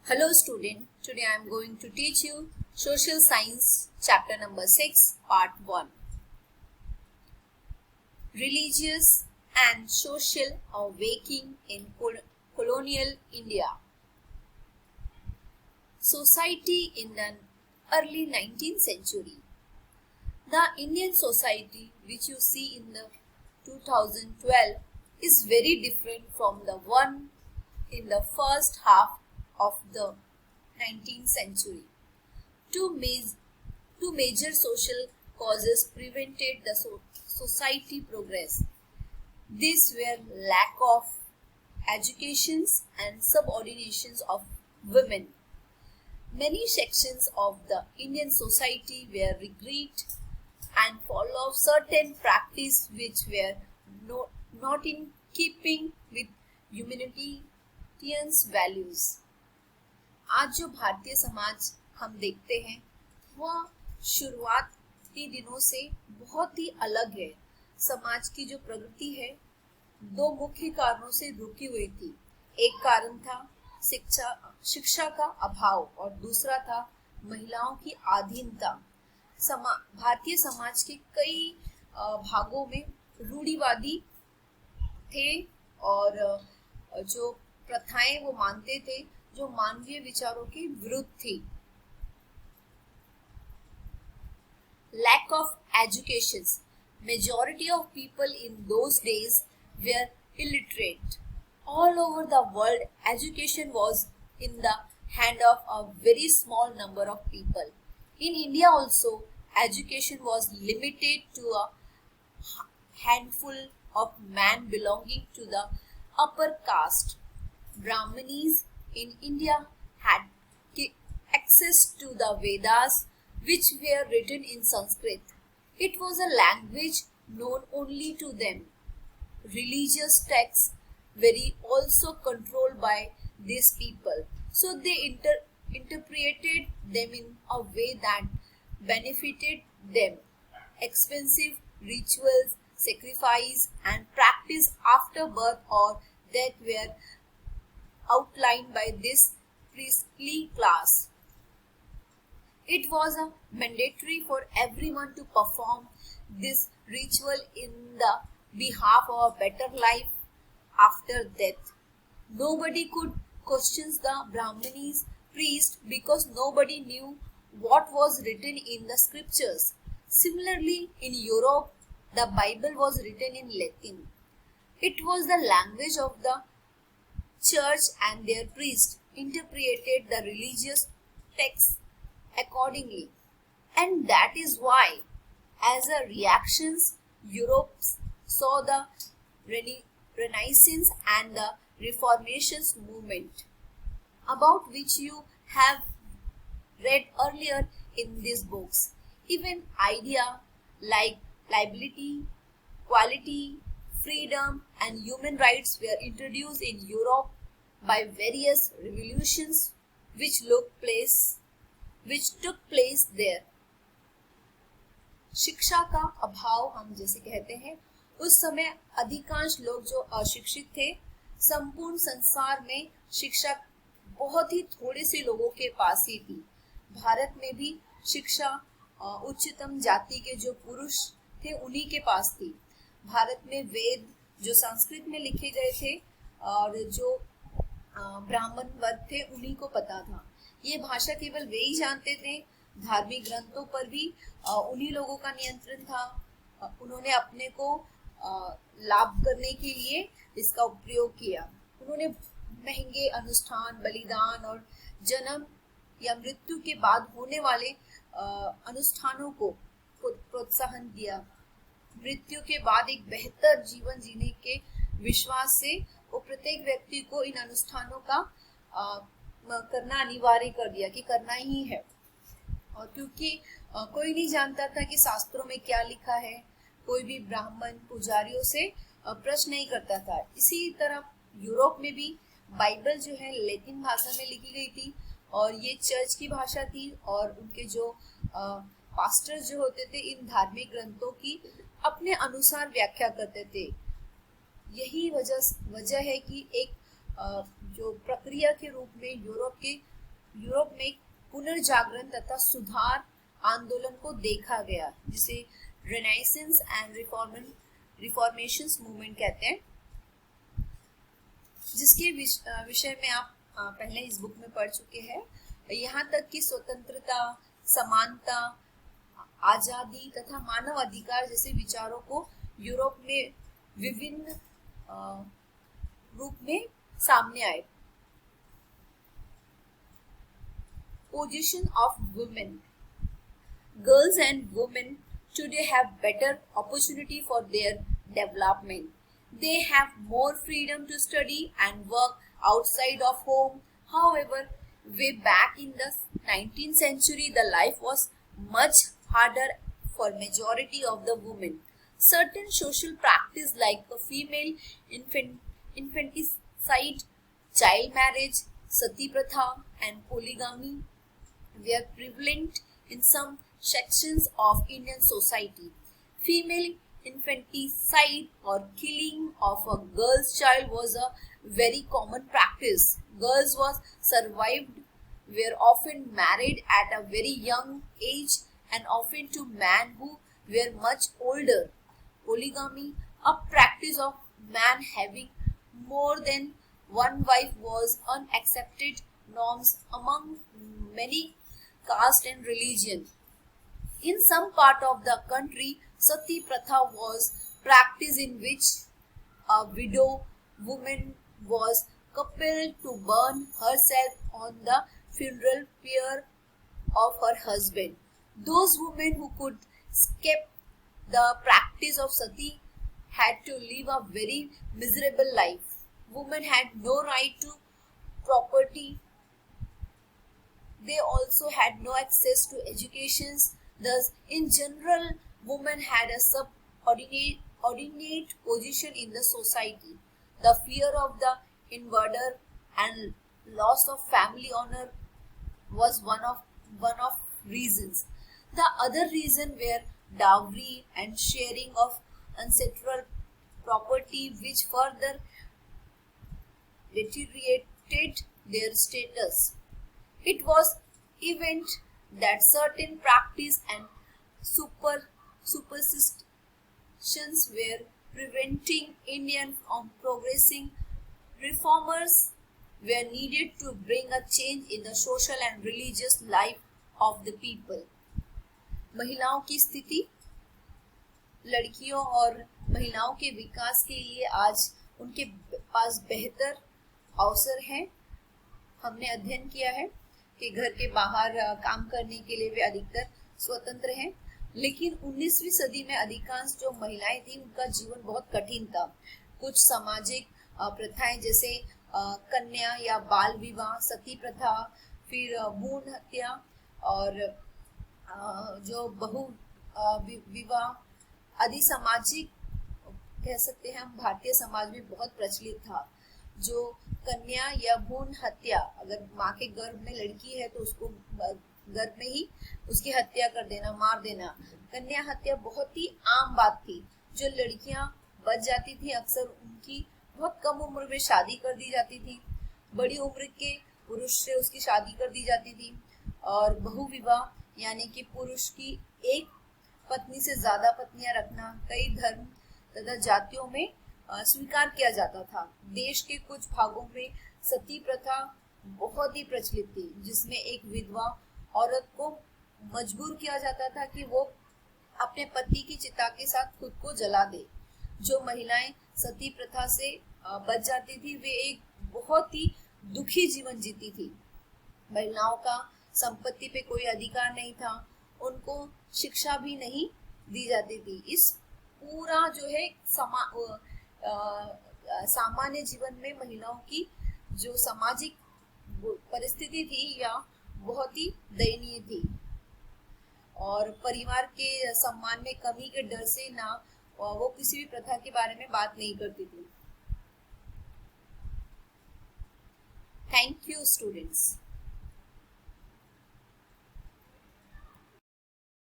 Hello student, today I am going to teach you Social Science chapter number 6 part 1. Religious and Social Awakening in Colonial India. Society in the early 19th century. The Indian society which you see in the 2012 is very different from the one in the first half of the 19th century. Two major social causes prevented the society progress. These were lack of educations and subordinations of women. Many sections of the Indian society were rigid and followed certain practices which were not in keeping with humanitarian values. आज जो भारतीय समाज हम देखते हैं वह शुरुआती दिनों से बहुत ही अलग है। समाज की जो प्रगति है दो मुख्य कारणों से रुकी हुई थी। एक कारण था शिक्षा का अभाव और दूसरा था महिलाओं की अधीनता। भारतीय समाज के कई भागों में रूढ़िवादी थे और जो प्रथाएं वो मानते थे जो मानवीय विचारों के विरुद्ध थी। Lack of education. Majority of people in those days were illiterate. All over the world, education was in the hand of a very small number of people. In India also, education was limited to a handful of men belonging to the upper caste. Brahmanis in India had access to the Vedas, which were written in Sanskrit. It was a language known only to them. Religious texts were also controlled by these people, so they interpreted them in a way that benefited them. Expensive rituals, sacrifice, and practice after birth or death were outlined by this priestly class. It was mandatory for everyone to perform this ritual in the behalf of a better life after death. Nobody could question the Brahmanis priest because nobody knew what was written in the scriptures. Similarly, in Europe, the Bible was written in Latin. It was the language of the church, and their priests interpreted the religious texts accordingly. And that is why, as a reaction, Europe saw the Renaissance and the Reformation movement, about which you have read earlier in these books. Even ideas like liberty, equality, freedom, and human rights were introduced in Europe by various revolutions which took place there. शिक्षा का अभाव हम जैसे कहते हैं, उस समय अधिकांश लोग जो अशिक्षित थे, संपूर्ण संसार में शिक्षा बहुत ही थोड़े से लोगों के पास ही थी। भारत में भी शिक्षा उच्चतम जाति के जो पुरुष थे उन्हीं के पास थी। भारत में वेद जो संस्कृत में लिखे गए थे और जो ब्राह्मण वर्ग थे उन्हीं को पता था। ये भाषा केवल वे ही जानते थे। धार्मिक ग्रंथों पर भी उन्हीं लोगों का नियंत्रण था। उन्होंने अपने को लाभ करने के लिए इसका उपयोग किया। उन्होंने महंगे अनुष्ठान, बलिदान और जन्म या मृत्यु के बाद होने वाले अनुष्ठानों को प्रोत्साहन दिया। मृत्यु के बाद एक बेहतर जीवन जीने के विश्वास से वो प्रत्येक व्यक्ति को इन अनुष्ठानों का करना अनिवार्य कर दिया कि करना ही है। और क्योंकि कोई नहीं जानता था कि शास्त्रों में क्या लिखा है, कोई भी ब्राह्मण पुजारियों से प्रश्न नहीं करता था। इसी तरह यूरोप में भी बाइबल जो है लैटिन भाषा में लिखी गई थी और ये चर्च की भाषा थी और उनके जो पास्टर जो होते थे इन धार्मिक ग्रंथों की अपने अनुसार व्याख्या करते थे। यही वजह है कि एक जो प्रक्रिया के रूप में यूरोप के यूरोप में पुनर्जागरण तथा सुधार आंदोलन को देखा गया, जिसे रेनेसेंस एंड रिफॉर्मेशंस मूवमेंट कहते हैं, जिसके विषय में आप पहले इस बुक में पढ़ चुके हैं। यहाँ तक कि स्वतंत्रता, समानता, आजादी तथा मानव अधिकार जैसे विचारों को यूरोप में विभिन्न रूप में सामने आए। Position of women. Girls and women today have better opportunity for their development. They have more freedom to study and work outside of home. However, way back in the 19th century, the life was much harder for majority of the women. Certain social practice like the female infanticide, child marriage, sati pratha and polygamy were prevalent in some sections of Indian society. Female infanticide or killing of a girl's child was a very common practice. Girls was survived were often married at a very young age and often to men who were much older. Polygamy, a practice of man having more than one wife, was unaccepted norms among many caste and religion. In some part of the country, sati pratha was practice in which a widow woman was compelled to burn herself on the funeral pyre of her husband. Those women who could escape the practice of sati had to live a very miserable life. Women had no right to property. They also had no access to education. Thus, in general, women had a subordinate position in the society. The fear of the invader and loss of family honor was one of reasons. The other reason were dowry and sharing of ancestral property, which further deteriorated their status. It was evident that certain practice and superstitions were preventing Indians from progressing. Reformers were needed to bring a change in the social and religious life of the people. महिलाओं की स्थिति, लड़कियों और महिलाओं के विकास के लिए आज उनके पास बेहतर अवसर हैं। हमने अध्ययन किया है कि घर के बाहर काम करने के लिए वे अधिकतर स्वतंत्र हैं, लेकिन 19वीं सदी में अधिकांश जो महिलाएं थी उनका जीवन बहुत कठिन था। कुछ सामाजिक प्रथाएं जैसे कन्या या बाल विवाह, सती प्रथा, फिर भ्रूण हत्या और जो बहु विवाह आदि सामाजिक कह सकते हैं हम भारतीय समाज में बहुत प्रचलित था। जो कन्या या भ्रूण हत्या, अगर माँ के गर्भ में लड़की है तो उसको गर्भ में ही उसकी हत्या कर देना, मार देना, कन्या हत्या बहुत ही आम बात थी। जो लड़कियां बच जाती थी अक्सर उनकी बहुत कम उम्र में शादी कर दी जाती थी, बड़ी उम्र के पुरुष से उसकी शादी कर दी जाती थी। और बहुविवाह यानी कि पुरुष की एक पत्नी से ज्यादा पत्नियां रखना कई धर्म तथा जातियों में स्वीकार किया जाता था। देश के कुछ भागों में सती प्रथा बहुत ही प्रचलित थी, जिसमें एक विधवा औरत को मजबूर किया जाता था कि वो अपने पति की चिता के साथ खुद को जला दे। जो महिलाएं सती प्रथा से बच जाती थी वे एक बहुत ही दुखी जीवन जीती थी। महिलाओं का संपत्ति पे कोई अधिकार नहीं था, उनको शिक्षा भी नहीं दी जाती थी। इस पूरा जो है सामान्य जीवन में महिलाओं की जो सामाजिक परिस्थिति थी या बहुत ही दयनीय थी और परिवार के सम्मान में कमी के डर से ना वो किसी भी प्रथा के बारे में बात नहीं करती थी। Thank you students.